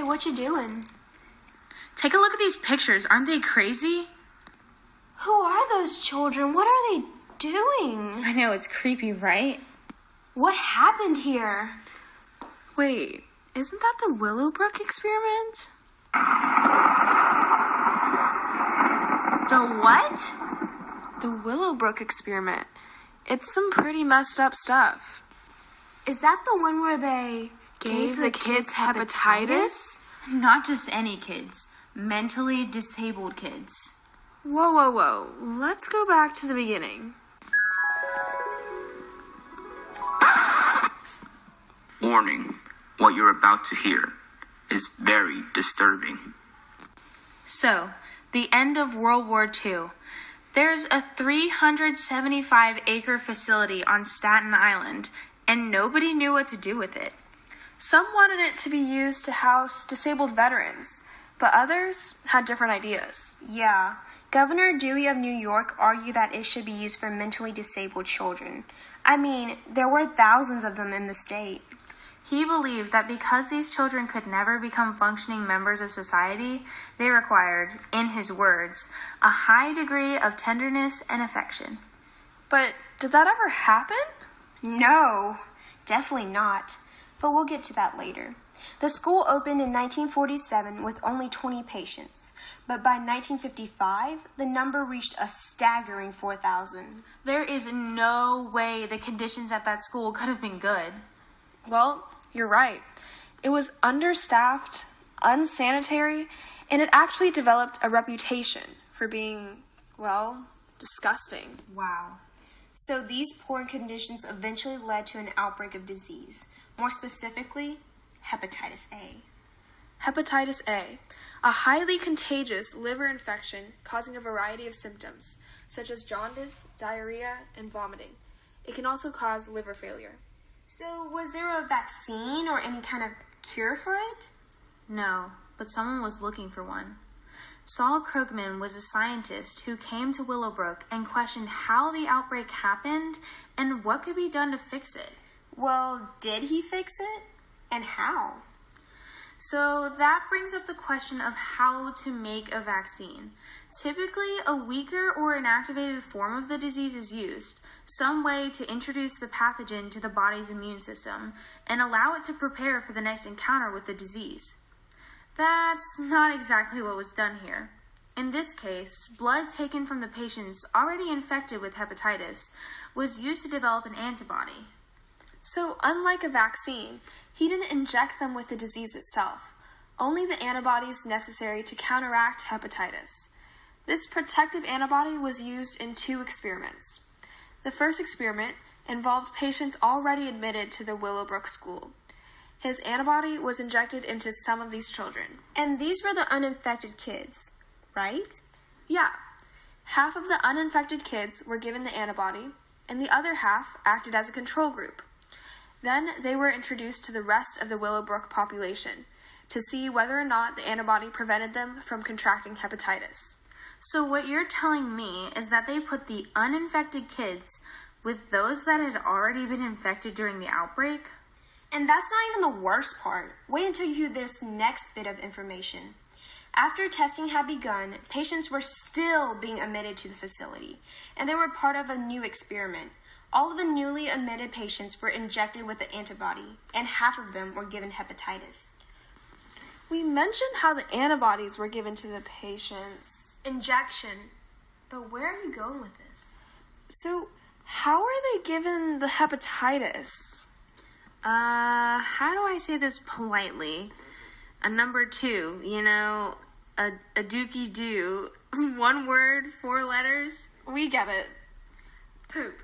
what you doing? Take a look at these pictures. Aren't they crazy? Who are those children? What are they doing? I know, it's creepy, right? What happened here? Wait, isn't that the Willowbrook experiment? The what? The Willowbrook experiment. It's some pretty messed up stuff. Is that the one where they gave the kids hepatitis? Not just any kids. Mentally disabled kids. Whoa. Let's go back to the beginning. Warning, what you're about to hear is very disturbing. So, the end of World War II. There's a 375-acre facility on Staten Island, and nobody knew what to do with it. Some wanted it to be used to house disabled veterans, but others had different ideas. Yeah. Governor Dewey of New York argued that it should be used for mentally disabled children. I mean, there were thousands of them in the state. He believed that because these children could never become functioning members of society, they required, in his words, a high degree of tenderness and affection. But did that ever happen? No, definitely not. But we'll get to that later. The school opened in 1947 with only 20 patients, but by 1955, the number reached a staggering 4,000. There is no way the conditions at that school could have been good. Well, you're right. It was understaffed, unsanitary, and it actually developed a reputation for being, well, disgusting. Wow. So these poor conditions eventually led to an outbreak of disease, more specifically, hepatitis A. Hepatitis A, a highly contagious liver infection causing a variety of symptoms, such as jaundice, diarrhea, and vomiting. It can also cause liver failure. So was there a vaccine or any kind of cure for it? No, but someone was looking for one. Saul Krugman was a scientist who came to Willowbrook and questioned how the outbreak happened and what could be done to fix it. Well, did he fix it? And how? So that brings up the question of how to make a vaccine. Typically, a weaker or inactivated form of the disease is used, some way to introduce the pathogen to the body's immune system and allow it to prepare for the next encounter with the disease. That's not exactly what was done here. In this case, blood taken from the patients already infected with hepatitis was used to develop an antibody. So, unlike a vaccine, he didn't inject them with the disease itself, only the antibodies necessary to counteract hepatitis. This protective antibody was used in 2 experiments. The first experiment involved patients already admitted to the Willowbrook School. His antibody was injected into some of these children. And these were the uninfected kids, right? Yeah. Half of the uninfected kids were given the antibody, and the other half acted as a control group. Then they were introduced to the rest of the Willowbrook population to see whether or not the antibody prevented them from contracting hepatitis. So what you're telling me is that they put the uninfected kids with those that had already been infected during the outbreak? And that's not even the worst part. Wait until you hear this next bit of information. After testing had begun, patients were still being admitted to the facility, and they were part of a new experiment. All of the newly admitted patients were injected with the antibody, and half of them were given hepatitis. We mentioned how the antibodies were given to the patients. Injection. But where are you going with this? So, how are they given the hepatitis? How do I say this politely? A number 2, a dookie doo. 1 word, 4 letters. We get it. Poop.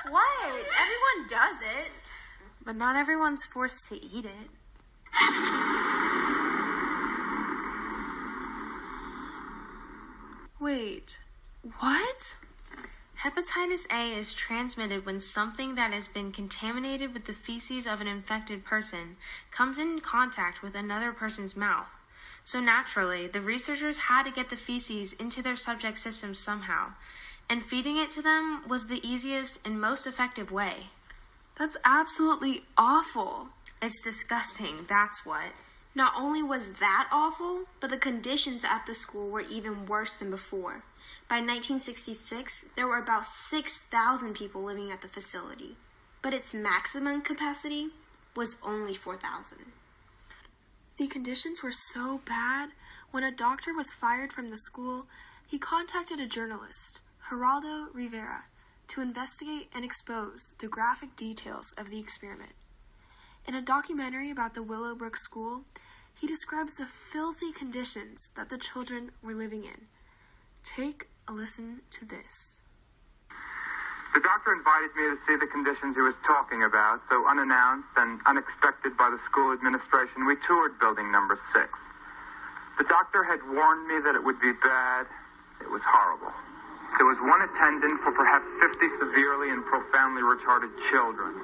What? Everyone does it. But not everyone's forced to eat it. Wait, what? Hepatitis A is transmitted when something that has been contaminated with the feces of an infected person comes in contact with another person's mouth. So naturally, the researchers had to get the feces into their subject systems somehow, and feeding it to them was the easiest and most effective way. That's absolutely awful. It's disgusting, that's what. Not only was that awful, but the conditions at the school were even worse than before. By 1966, there were about 6,000 people living at the facility, but its maximum capacity was only 4,000. The conditions were so bad, when a doctor was fired from the school, he contacted a journalist, Geraldo Rivera, to investigate and expose the graphic details of the experiment. In a documentary about the Willowbrook School, he describes the filthy conditions that the children were living in. Take a listen to this. The doctor invited me to see the conditions he was talking about, so unannounced and unexpected by the school administration, we toured building number 6. The doctor had warned me that it would be bad. It was horrible. There was one attendant for perhaps 50 severely and profoundly retarded children.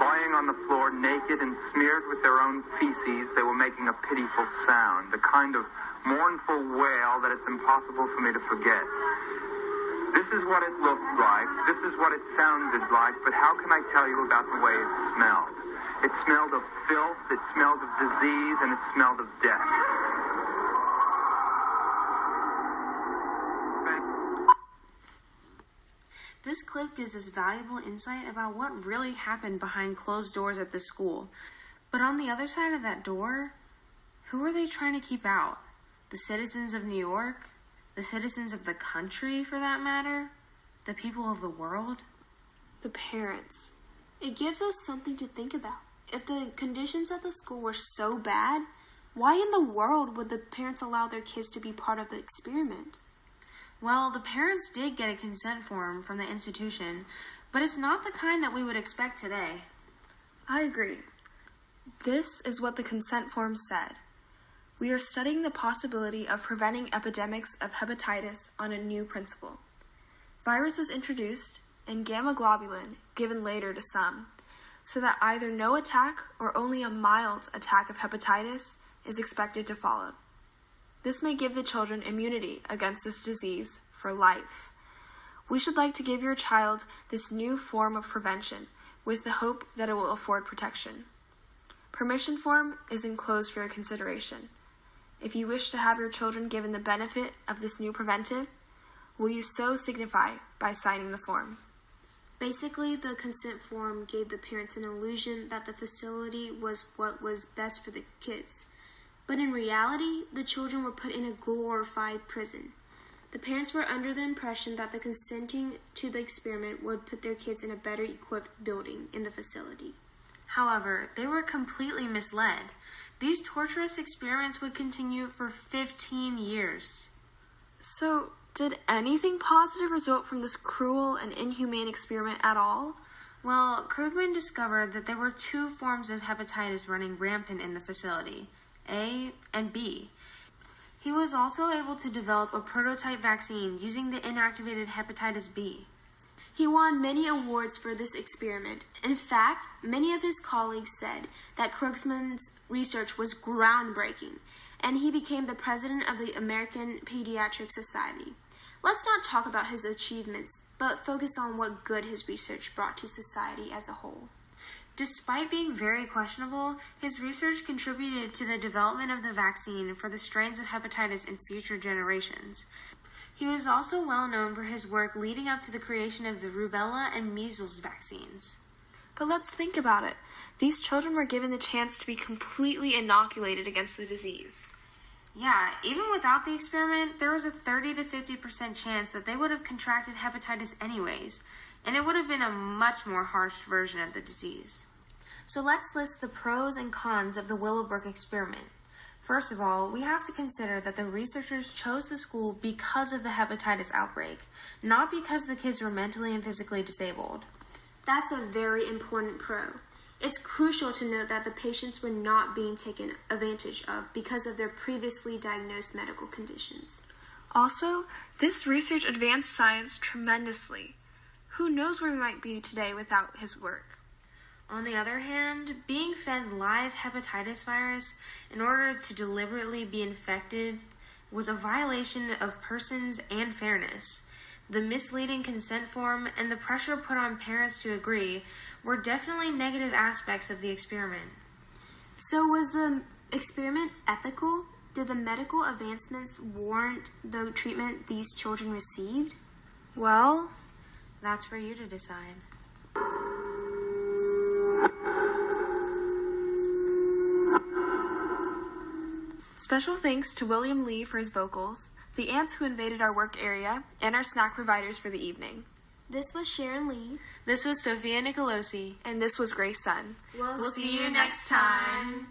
Lying on the floor, naked and smeared with their own feces, they were making a pitiful sound, the kind of mournful wail that it's impossible for me to forget. This is what it looked like, this is what it sounded like, but how can I tell you about the way it smelled? It smelled of filth, it smelled of disease, and it smelled of death. This clip gives us valuable insight about what really happened behind closed doors at the school. But on the other side of that door, who are they trying to keep out? The citizens of New York? The citizens of the country, for that matter? The people of the world? The parents. It gives us something to think about. If the conditions at the school were so bad, why in the world would the parents allow their kids to be part of the experiment? Well, the parents did get a consent form from the institution, but it's not the kind that we would expect today. I agree. This is what the consent form said. We are studying the possibility of preventing epidemics of hepatitis on a new principle. Virus is introduced and gamma globulin given later to some, so that either no attack or only a mild attack of hepatitis is expected to follow. This may give the children immunity against this disease for life. We should like to give your child this new form of prevention with the hope that it will afford protection. Permission form is enclosed for your consideration. If you wish to have your children given the benefit of this new preventive, will you so signify by signing the form? Basically, the consent form gave the parents an illusion that the facility was what was best for the kids. But in reality, the children were put in a glorified prison. The parents were under the impression that the consenting to the experiment would put their kids in a better equipped building in the facility. However, they were completely misled. These torturous experiments would continue for 15 years. So, did anything positive result from this cruel and inhumane experiment at all? Well, Krugman discovered that there were 2 forms of hepatitis running rampant in the facility, A and B. He was also able to develop a prototype vaccine using the inactivated hepatitis B. He won many awards for this experiment. In fact, many of his colleagues said that Krugman's research was groundbreaking, and he became the president of the American Pediatric Society. Let's not talk about his achievements, but focus on what good his research brought to society as a whole. Despite being very questionable, his research contributed to the development of the vaccine for the strains of hepatitis in future generations. He was also well known for his work leading up to the creation of the rubella and measles vaccines. But let's think about it. These children were given the chance to be completely inoculated against the disease. Yeah, even without the experiment, there was a 30 to 50% chance that they would have contracted hepatitis anyways, and it would have been a much more harsh version of the disease. So let's list the pros and cons of the Willowbrook experiment. First of all, we have to consider that the researchers chose the school because of the hepatitis outbreak, not because the kids were mentally and physically disabled. That's a very important pro. It's crucial to note that the patients were not being taken advantage of because of their previously diagnosed medical conditions. Also, this research advanced science tremendously. Who knows where we might be today without his work? On the other hand, being fed live hepatitis virus in order to deliberately be infected was a violation of persons and fairness. The misleading consent form and the pressure put on parents to agree were definitely negative aspects of the experiment. So was the experiment ethical? Did the medical advancements warrant the treatment these children received? Well, That's for you to decide. special thanks to William Lee for his vocals, the ants who invaded our work area, and our snack providers for the evening. This was Sharon Lee. This was Sophia Nicolosi. And this was Grace Sun. We'll see you next time.